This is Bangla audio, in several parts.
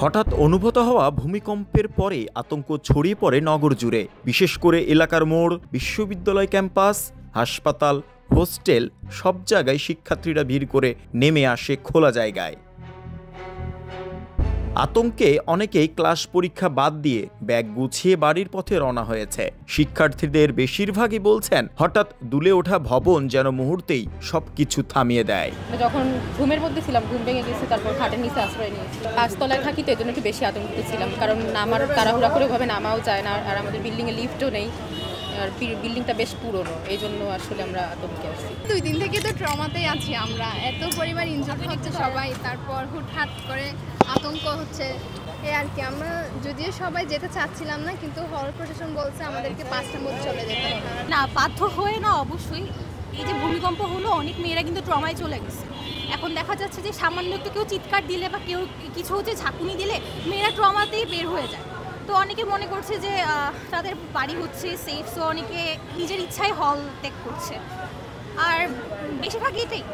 হঠাৎ অনুভূত হওয়া ভূমিকম্পের পরে আতঙ্ক ছড়িয়ে পড়ে নগর জুড়ে, বিশেষ করে এলাকার মোড়, বিশ্ববিদ্যালয় ক্যাম্পাস, হাসপাতাল, হোস্টেল সব জায়গায় শিক্ষার্থীরা ভিড় করে নেমে আসে খোলা জায়গায়। আতঙ্কে অনেকেই ক্লাস পরীক্ষা বাদ দিয়ে ব্যাগ গুছিয়ে বাড়ির পথে রওনা হয়েছে। শিক্ষার্থীদের বেশিরভাগই বলছেন হঠাৎ দুলে ওঠা ভবন যেন মুহূর্তেই সবকিছু থামিয়ে দেয়। যখন ঘুমের মধ্যে ছিলাম, ঘুম ভেঙে গেছে, তারপর খাটের নিচে আশ্রয় নিয়েছি। 5 তলায় থাকি তো, এই জন্য একটু বেশি আতঙ্কিত ছিলাম, কারণ আমার তাড়াহুড়া করে ভাবে নামাও যায় না, আর আমাদের বিল্ডিংয়ে লিফটও নেই, আর বিল্ডিংটা বেশ পুরনো, এই জন্য আসলে আমরা আতঙ্কে আছি। 2 দিন থেকে তো ট্রমাতেই আছি আমরা, এত পরিমাণ ইনজয় হচ্ছে সবাই, তারপর হুটহাট করে আতঙ্ক হচ্ছে এই আর কি। আমরা যদিও সবাই যেতে চাচ্ছিলাম না, কিন্তু হল প্রশাসন বলছে আমাদেরকে 5টার মধ্যে চলে যেতে হবে। না, বাধ্য হয়ে না, অবশ্যই। এই যে ভূমিকম্প হলো, অনেক মেয়েরা কিন্তু ট্রমায় চলে গেছে। এখন দেখা যাচ্ছে যে সামান্য একটু কেউ চিৎকার দিলে বা কেউ কিছু হচ্ছে ঝাঁকুনি দিলে মেয়েরা ট্রমাতেই বের হয়ে যায়। তো অনেকে মনে করছে যে তাদের বাড়ি হচ্ছে সেফ, সো অনেকে নিজের ইচ্ছায় হল ত্যাগ করছে, আর বেশিরভাগই এটাই,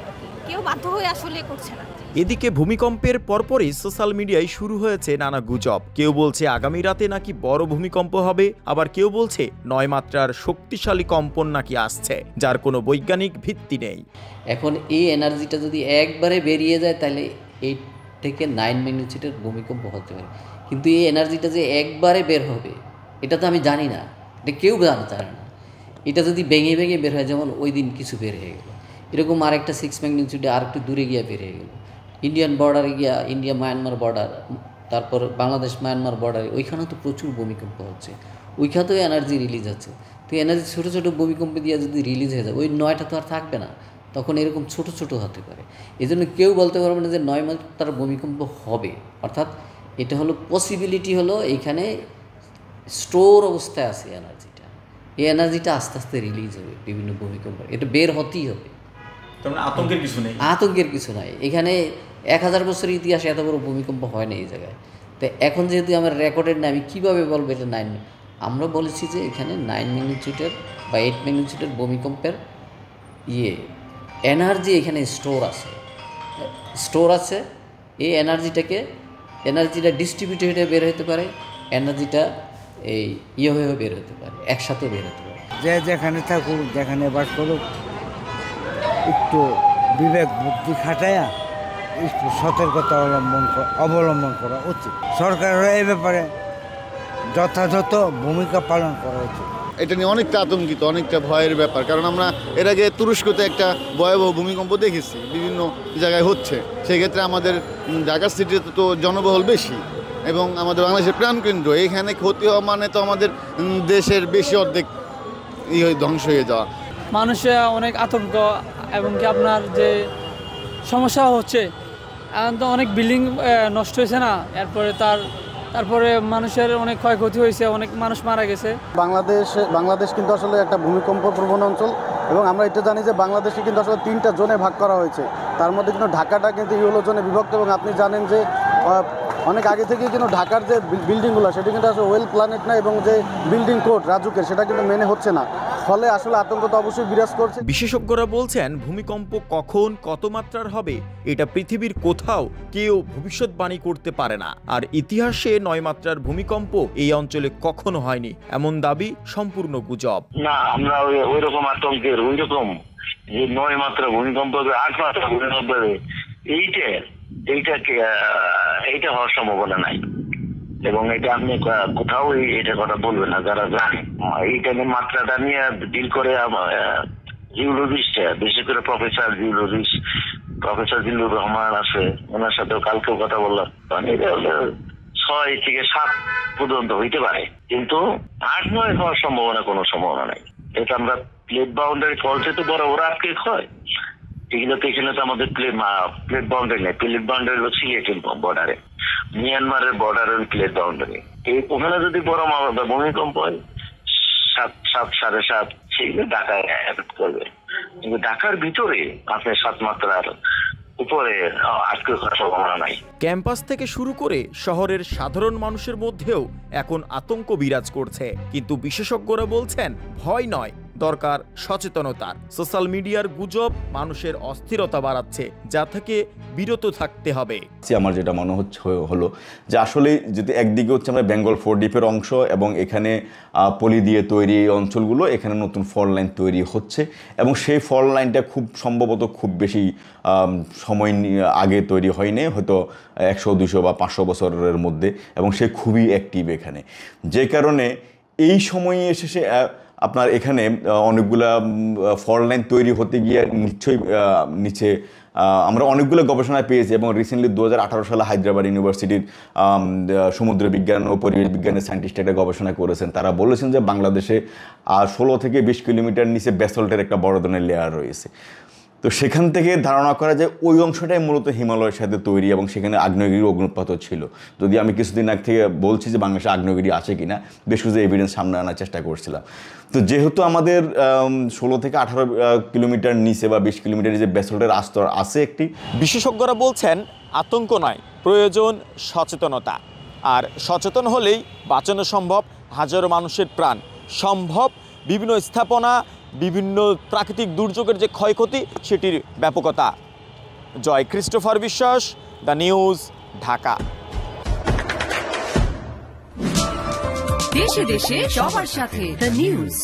কেউ বাধ্য হয়ে আসলে করছে না। এদিকে ভূমিকম্পের পরপরই সোশ্যাল মিডিয়ায় শুরু হয়েছে নানা গুজব। কেউ বলছে আগামী রাতে নাকি বড় ভূমিকম্প হবে, আবার কেউ বলছে 9 মাত্রার শক্তিশালী কম্পন নাকি আসছে, যার কোনো বৈজ্ঞানিক ভিত্তি নেই। এখন এই এনার্জিটা যদি একবারে বেরিয়ে যায় তাহলে 8 থেকে 9 ম্যাগনিটিউডের ভূমিকম্প হতে পারে, কিন্তু এই এনার্জিটা যে একবারে বের হবে এটা তো আমি জানি না, এটা কেউ জানে না। এটা যদি ভেঙে ভেঙে বের হয়, যেমন ওই দিন কিছু বের হয়ে গেল, এরকম আরেকটা 6 ম্যাগনিটিউডে আর একটু দূরে গিয়ে বের হয়ে গেল, ইন্ডিয়ান বর্ডারে গিয়া, ইন্ডিয়া মায়ানমার বর্ডার, তারপর বাংলাদেশ মায়ানমার বর্ডারে, ওইখানেও তো প্রচুর ভূমিকম্প হচ্ছে, ওইখানেও এনার্জি রিলিজ হচ্ছে। তো এনার্জি ছোটো ছোটো ভূমিকম্প দিয়ে যদি রিলিজ হয়ে যায়, ওই 9টা তো আর থাকবে না, তখন এরকম ছোট ছোট হতে পারে। এই জন্য কেউ বলতে পারবে না যে 9 মাত্রার ভূমিকম্প হবে। অর্থাৎ এটা হলো পসিবিলিটি, হলো এইখানে স্টোর অবস্থায় আছে এনার্জিটা, এই এনার্জিটা আস্তে আস্তে রিলিজ হবে বিভিন্ন ভূমিকম্প, এটা বের হতেই হবে। আতঙ্কের কিছু নেই, আতঙ্কের কিছু নাই। এখানে 1000 বছরের ইতিহাসে এত বড় ভূমিকম্প হয় না এই জায়গায়। তো এখন যেহেতু আমার রেকর্ডেড না, আমি কীভাবে বলবো এটা 9, আমরা বলেছি যে এখানে 9 ম্যাগনিটিউডের বা 8 ম্যাগনিটিউডের ভূমিকম্পের এনার্জি এখানে স্টোর আছে। এই এনার্জিটা ডিস্ট্রিবিউটেড হয়ে বের হতে পারে, এনার্জিটা এই হয়ে বের হতে পারে, একসাথে বের হতে পারে। যে যেখানে থাকুক, যেখানে বাস করুক, একটু বিবেক বুদ্ধি খাটায়া একটু সতর্কতা অবলম্বন করা উচিত। সরকারের এই ব্যাপারে যথাযথ ভূমিকা পালন করা উচিত। এটা নিয়ে অনেকটা আতঙ্কিত, অনেকটা ভয়ের ব্যাপার, কারণ আমরা এর আগে তুরস্কতে একটা ভয়াবহ ভূমিকম্প দেখেছি, বিভিন্ন জায়গায় হচ্ছে। সেক্ষেত্রে আমাদের ঢাকা সিটিতে তো জনবহুল বেশি এবং আমাদের বাংলাদেশের প্রাণকেন্দ্র, এখানে ক্ষতি হওয়া মানে তো আমাদের দেশের বেশি অর্ধেক ধ্বংস হয়ে যাওয়া। মানুষের অনেক আতঙ্ক, এবং কি আপনার যে সমস্যা হচ্ছে, এখন তো অনেক বিল্ডিং নষ্ট হয়েছে না, তারপরে মানুষের অনেক ক্ষয়ক্ষতি হয়েছে, অনেক মানুষ মারা গেছে। বাংলাদেশ কিন্তু আসলে একটা ভূমিকম্প প্রবণ অঞ্চল, এবং আমরা এটা জানি যে বাংলাদেশে কিন্তু আসলে 3টা জোনে ভাগ করা হয়েছে, তার মধ্যে কিন্তু ঢাকাটা কিন্তু ইয়েলো জোনে বিভক্ত। এবং আপনি জানেন যে অনেক আগে থেকেই কিন্তু ঢাকার যে বিল্ডিংগুলো সেটা কিন্তু আসলে ওয়েল প্ল্যানেড না, এবং যে বিল্ডিং কোড রাজুকের সেটা কিন্তু মেনে হচ্ছে না, ফলে আসলে আতঙ্ক তো অবশ্যই বিরাজ করছে। বিশেষজ্ঞরা বলছেন ভূমিকম্প কখন কত মাত্রার হবে এটা পৃথিবীর কোথাও কেউ ভবিষ্যৎবাণী করতে পারে না, আর ইতিহাসে 9 মাত্রার ভূমিকম্প এই অঞ্চলে কখনো হয়নি এমন দাবি সম্পূর্ণ গুজব। না, আমরা ওই রকম আতঙ্কের, ওই রকম যে 9 মাত্রা ভূমিকম্প, 8 মাত্রা ভূমিকম্প, এইটা হওয়ার সম্ভাবনা নাই, এবং এটা আপনি কোথাও এটা কথা বলবেন না যারা জানে। এইটা মাত্রাটা নিয়ে ডিল করে জিওলজিস্ট, বিশেষ করে প্রফেসর জিল্লুর রহমান আছে, ওনার সাথেও কালকেও কথা বললাম। এটা হলে 6 থেকে 7 পর্যন্ত হইতে পারে, কিন্তু 8-9 হওয়ার সম্ভাবনা নাই। এটা আমরা প্লেট বাউন্ডারি ফলসে তো বড় ওরা আটকে হয়, এখানে তো আমাদের প্লেট বাউন্ডারি নেই। প্লেট বাউন্ডারি হলো সিলেটের বর্ডারে, মিয়ানমারের বর্ডারের প্লেট বাউন্ডারি। ওখানে যদি বড় ভূমিকম্প হয় 7, 7.5, সেগুলো ঢাকায় এফেক্ট করবে, কিন্তু ঢাকার ভিতরে আপনি 7 মাত্রার উপরে আটকে হওয়ার সম্ভাবনা নাই। ক্যাম্পাস থেকে শুরু করে শহরের সাধারণ মানুষের মধ্যেও এখন আতঙ্ক বিরাজ করছে, কিন্তু বিশেষজ্ঞরা বলছেন ভয় নয়, দরকার সচেতনতার। সোশ্যাল মিডিয়ার গুজব মানুষের অস্থিরতা বাড়াচ্ছে, যা থেকে বিরত থাকতে হবে। আমার যেটা মনে হলো যে আসলে যদি একদিকে হচ্ছে আমরা বেঙ্গল 4 ডিপের অংশ এবং এখানে পলি দিয়ে তৈরি এই অঞ্চলগুলো, এখানে নতুন ফল লাইন তৈরি হচ্ছে এবং সেই ফল লাইনটা খুব সম্ভবত খুব বেশি সময় আগে তৈরি হয়নি, হয়তো 100, 200 বা 500 বছরের মধ্যে, এবং সে খুবই অ্যাক্টিভ এখানে। যে কারণে এই সময়ে এসে আপনার এখানে অনেকগুলা ফল লাইন তৈরি হতে গিয়ে নিশ্চয়ই নিচে আমরা অনেকগুলো গবেষণায় পেয়েছি এবং রিসেন্টলি 2018 সালে হায়দ্রাবাদ ইউনিভার্সিটির সমুদ্র বিজ্ঞান ও পরিবেশ বিজ্ঞানের সায়েন্টিস্ট একটা গবেষণা করেছেন। তারা বলেছেন যে বাংলাদেশে 16 থেকে 20 কিলোমিটার নিচে ব্যাসল্টের একটা বড় ধরনের লেয়ার রয়েছে। তো সেখান থেকে ধারণা করা যায় ওই অংশটাই মূলত হিমালয়ের সাথে তৈরি এবং সেখানে আগ্নেয়গিরি অগ্নুৎপাতও ছিল। যদি আমি কিছুদিন আগে থেকে বলছি যে বাংলাদেশে আগ্নেয়গিরি আছে কিনা, বেশ কিছু এভিডেন্স সামনে আনার চেষ্টা করছিলাম। তো যেহেতু আমাদের 16 থেকে 18 কিলোমিটার নিচে বা 20 কিলোমিটার যে ব্যাসল্টের আস্তর আছে একটি, বিশেষজ্ঞরা বলছেন আতঙ্ক নয়, প্রয়োজন সচেতনতা। আর সচেতন হলেই বাঁচানো সম্ভব হাজারো মানুষের প্রাণ, সম্ভব বিভিন্ন স্থাপনা, বিভিন্ন প্রাকৃতিক দুর্যোগের যে ক্ষয়ক্ষতি সেটির ব্যাপকতা। জয় ক্রিস্টোফার বিশ্বাস, দ্য নিউজ, ঢাকা। দেশে দেশে সবার সাথে, দ্য নিউজ।